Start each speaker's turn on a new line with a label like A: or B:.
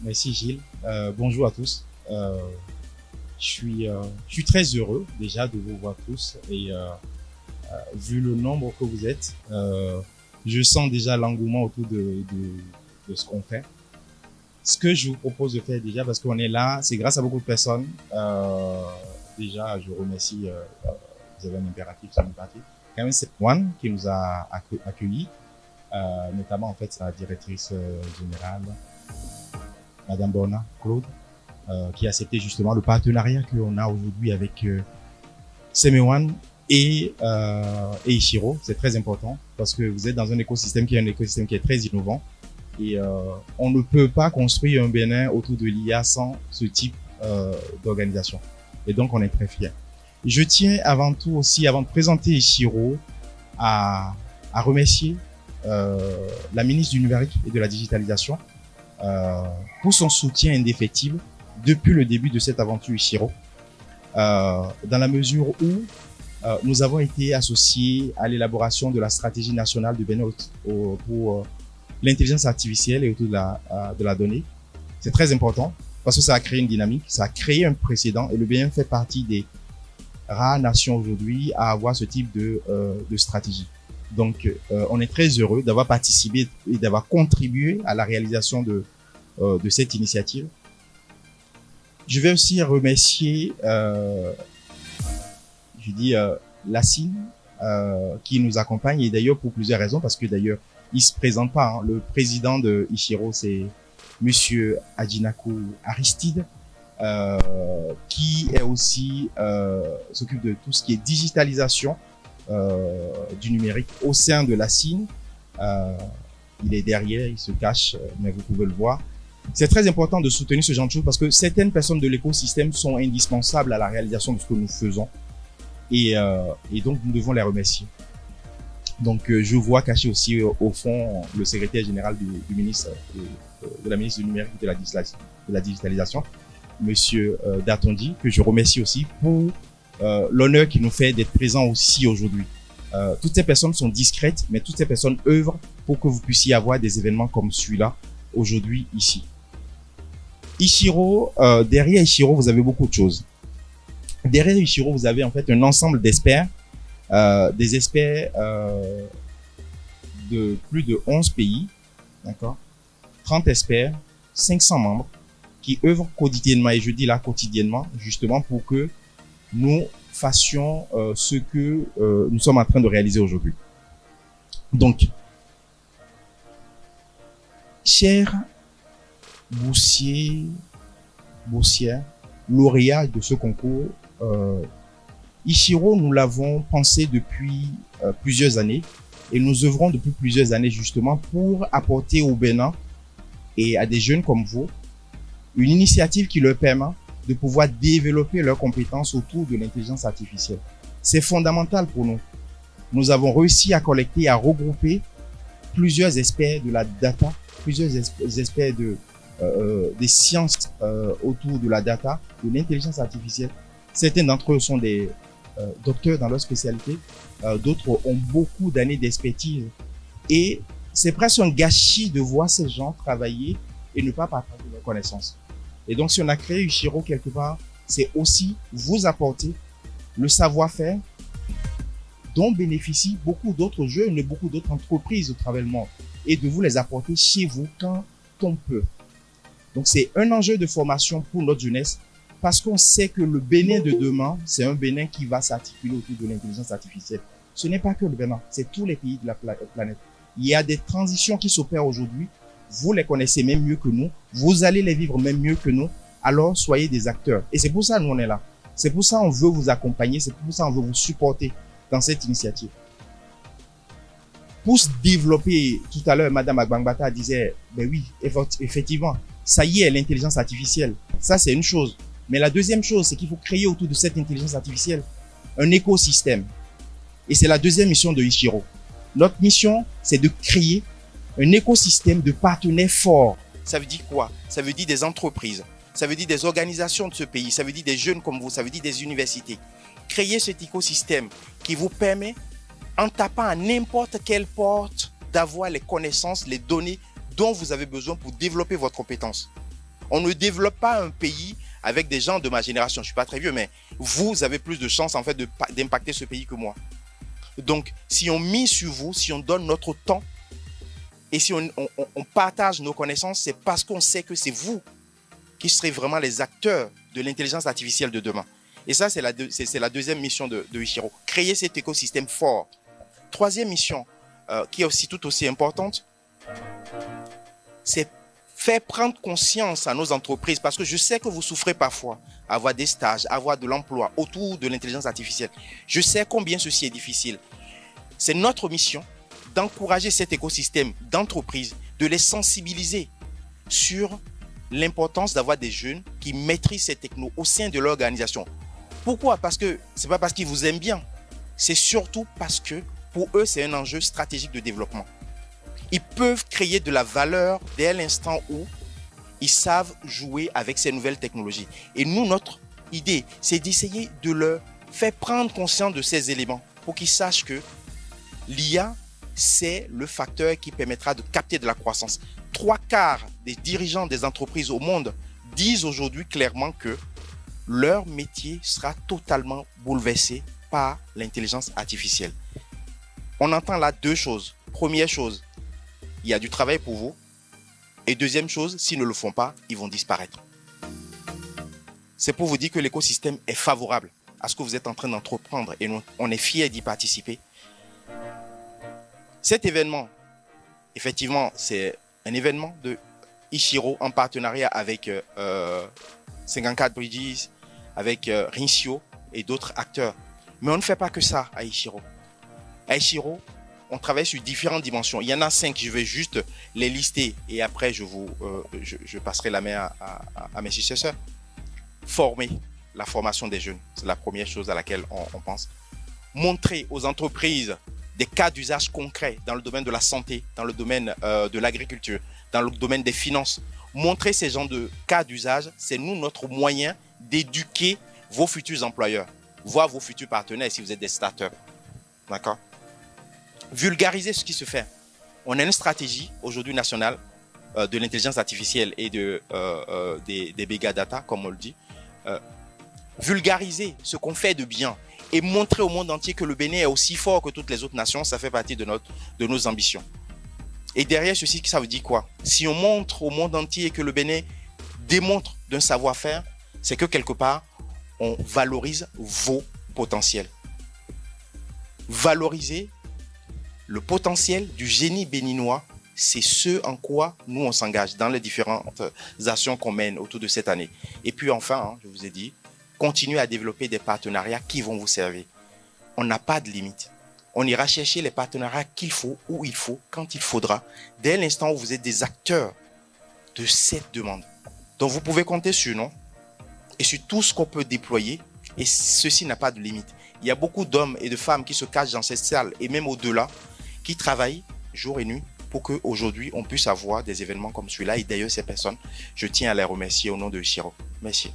A: Merci Gilles. Bonjour à tous. Je suis très heureux déjà de vous voir tous et vu le nombre que vous êtes, je sens déjà l'engouement autour de ce qu'on fait. Ce que je vous propose de faire déjà, parce qu'on est là, c'est grâce à beaucoup de personnes. Déjà, je remercie, vous avez un impératif sur une partie. Quand même, c'est One qui nous a accueillis, notamment en fait sa directrice générale, Madame Bona, Claude, qui a accepté justement le partenariat qu'on a aujourd'hui avec Semewan et Ishiro. C'est très important parce que vous êtes dans un écosystème qui est très innovant et on ne peut pas construire un Bénin autour de l'IA sans ce type d'organisation. Et donc, on est très fiers. Je tiens avant tout aussi, avant de présenter Ishiro, à remercier la ministre du Numérique et de la Digitalisation pour son soutien indéfectible depuis le début de cette aventure Ishiro, dans la mesure où nous avons été associés à l'élaboration de la stratégie nationale du Bénin pour l'intelligence artificielle et autour de la donnée. C'est très important parce que ça a créé une dynamique, ça a créé un précédent et le Bénin fait partie des rares nations aujourd'hui à avoir ce type de stratégie. Donc, on est très heureux d'avoir participé et d'avoir contribué à la réalisation de cette initiative. Je vais aussi remercier, Lassine, qui nous accompagne, et d'ailleurs pour plusieurs raisons, parce que d'ailleurs, il se présente pas. Hein. Le président de Ishiro, c'est Monsieur Adjinaku Aristide, qui est aussi s'occupe de tout ce qui est digitalisation du numérique au sein de Lassine. Il est derrière, il se cache, mais vous pouvez le voir. C'est très important de soutenir ce genre de choses parce que certaines personnes de l'écosystème sont indispensables à la réalisation de ce que nous faisons et donc nous devons les remercier. Donc je vois caché aussi au fond le secrétaire général du ministre de la ministre du numérique et de la digitalisation, Monsieur Datondi, que je remercie aussi pour l'honneur qu'il nous fait d'être présent aussi aujourd'hui. Toutes ces personnes sont discrètes, mais toutes ces personnes œuvrent pour que vous puissiez avoir des événements comme celui-là aujourd'hui ici. Ishiro, derrière Ishiro, vous avez beaucoup de choses. Derrière Ishiro, vous avez en fait un ensemble d'experts, des experts de plus de 11 pays, d'accord, 30 experts, 500 membres qui œuvrent quotidiennement, et je dis là quotidiennement, justement pour que nous fassions ce que nous sommes en train de réaliser aujourd'hui. Donc, chers boursières, lauréats de ce concours, Ishiro, nous l'avons pensé depuis plusieurs années et nous œuvrons depuis plusieurs années justement pour apporter au Bénin et à des jeunes comme vous une initiative qui leur permet de pouvoir développer leurs compétences autour de l'intelligence artificielle. C'est fondamental pour nous. Nous avons réussi à collecter et à regrouper plusieurs experts de la data, plusieurs experts des sciences autour de la data, de l'intelligence artificielle. Certains d'entre eux sont des docteurs dans leur spécialité, d'autres ont beaucoup d'années d'expertise. Et c'est presque un gâchis de voir ces gens travailler et ne pas partager leurs connaissances. Et donc, si on a créé Ishiro quelque part, c'est aussi vous apporter le savoir-faire dont bénéficient beaucoup d'autres jeunes et beaucoup d'autres entreprises au travers du monde et de vous les apporter chez vous quand on peut. Donc, c'est un enjeu de formation pour notre jeunesse parce qu'on sait que le Bénin de demain, c'est un Bénin qui va s'articuler autour de l'intelligence artificielle. Ce n'est pas que le Bénin, c'est tous les pays de la planète. Il y a des transitions qui s'opèrent aujourd'hui. Vous les connaissez même mieux que nous. Vous allez les vivre même mieux que nous. Alors, soyez des acteurs. Et c'est pour ça que nous, on est là. C'est pour ça qu'on veut vous accompagner. C'est pour ça qu'on veut vous supporter dans cette initiative. Pour se développer, tout à l'heure, Madame Agbangbata disait, ben oui, effectivement, ça y est, l'intelligence artificielle. Ça, c'est une chose. Mais la deuxième chose, c'est qu'il faut créer autour de cette intelligence artificielle un écosystème. Et c'est la deuxième mission de Ishiro. Notre mission, c'est de créer un écosystème de partenaires forts. Ça veut dire quoi? Ça veut dire des entreprises, ça veut dire des organisations de ce pays, ça veut dire des jeunes comme vous, ça veut dire des universités. Créer cet écosystème qui vous permet, en tapant à n'importe quelle porte, d'avoir les connaissances, les données
B: dont vous avez besoin pour développer votre compétence. On ne développe pas un pays avec des gens de ma génération. Je ne suis pas très vieux, mais vous avez plus de chances en fait d'impacter ce pays que moi. Donc, si on mise sur vous, si on donne notre temps et si on partage nos connaissances, c'est parce qu'on sait que c'est vous qui serez vraiment les acteurs de l'intelligence artificielle de demain. Et ça, c'est la deuxième mission de Ichiro. Créer cet écosystème fort. Troisième mission, qui est aussi tout aussi importante, c'est faire prendre conscience à nos entreprises, parce que je sais que vous souffrez parfois à avoir des stages, à avoir de l'emploi autour de l'intelligence artificielle. Je sais combien ceci est difficile. C'est notre mission d'encourager cet écosystème d'entreprises, de les sensibiliser sur l'importance d'avoir des jeunes qui maîtrisent ces technos au sein de l'organisation. Pourquoi? Parce que ce n'est pas parce qu'ils vous aiment bien, c'est surtout parce que pour eux, c'est un enjeu stratégique de développement. Ils peuvent créer de la valeur dès l'instant où ils savent jouer avec ces nouvelles technologies. Et nous, notre idée, c'est d'essayer de leur faire prendre conscience de ces éléments pour qu'ils sachent que l'IA, c'est le facteur qui permettra de capter de la croissance. 3/4 des dirigeants des entreprises au monde disent aujourd'hui clairement que leur métier sera totalement bouleversé par l'intelligence artificielle. On entend là deux choses. Première chose, il y a du travail pour vous. Et deuxième chose, s'ils ne le font pas, ils vont disparaître. C'est pour vous dire que l'écosystème est favorable à ce que vous êtes en train d'entreprendre et on est fiers d'y participer. Cet événement, effectivement, c'est un événement de Ichiro en partenariat avec 54 Bridges, avec Rincio et d'autres acteurs. Mais on ne fait pas que ça à Ichiro. À Ichiro, on travaille sur différentes dimensions. Il y en a 5, je vais juste les lister et après je passerai la main à mes successeurs. Former, la formation des jeunes, c'est la première chose à laquelle on pense. Montrer aux entreprises des cas d'usage concrets dans le domaine de la santé, dans le domaine de l'agriculture, dans le domaine des finances. Montrer ces genres de cas d'usage, c'est nous notre moyen d'éduquer vos futurs employeurs, voire vos futurs partenaires si vous êtes des startups. D'accord? Vulgariser ce qui se fait. On a une stratégie aujourd'hui nationale de l'intelligence artificielle et des big data, comme on le dit. Vulgariser ce qu'on fait de bien et montrer au monde entier que le Bénin est aussi fort que toutes les autres nations, ça fait partie de nos ambitions. Et derrière ceci, ça veut dire quoi? Si on montre au monde entier que le Bénin démontre d'un savoir-faire, c'est que quelque part, on valorise vos potentiels. Valoriser le potentiel du génie béninois, c'est ce en quoi nous on s'engage dans les différentes actions qu'on mène autour de cette année. Et puis enfin, je vous ai dit, continuez à développer des partenariats qui vont vous servir. On n'a pas de limite. On ira chercher les partenariats qu'il faut, où il faut, quand il faudra, dès l'instant où vous êtes des acteurs de cette demande. Donc vous pouvez compter sur nous et sur tout ce qu'on peut déployer, et ceci n'a pas de limite. Il y a beaucoup d'hommes et de femmes qui se cachent dans cette salle et même au-delà, qui travaillent jour et nuit pour qu'aujourd'hui on puisse avoir des événements comme celui-là. Et d'ailleurs, ces personnes, je tiens à les remercier au nom de Ichiro. Merci.